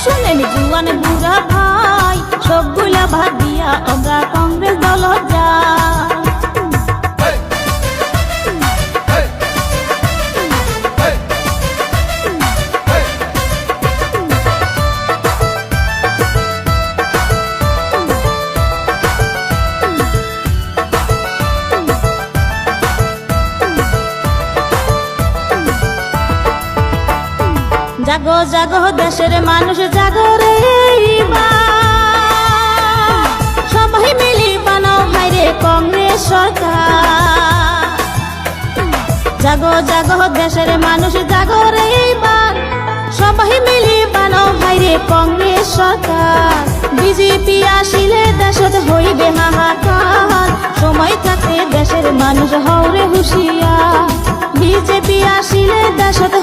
শুনেন জুয়ান বুড়া ভাই, সবগুলা ভাগ দিয়া আমরা কংগ্রেস দল যাই। জাগো জাগো দেশের মানুষ জাগো রে, সবাই মিলি বানাও ভাইরে কংগ্রেস সরকার। জাগো জাগো দেশের মানুষ জাগো রে, সবাই মিলি বানাও ভাইরে কংগ্রেস সরকার। বিজেপি আসিলে দেশত হইবে হাহাকার, সময় থাকতে দেশের মানুষ হও রে হুঁশিয়ার। বিজেপি আসিলে দেশত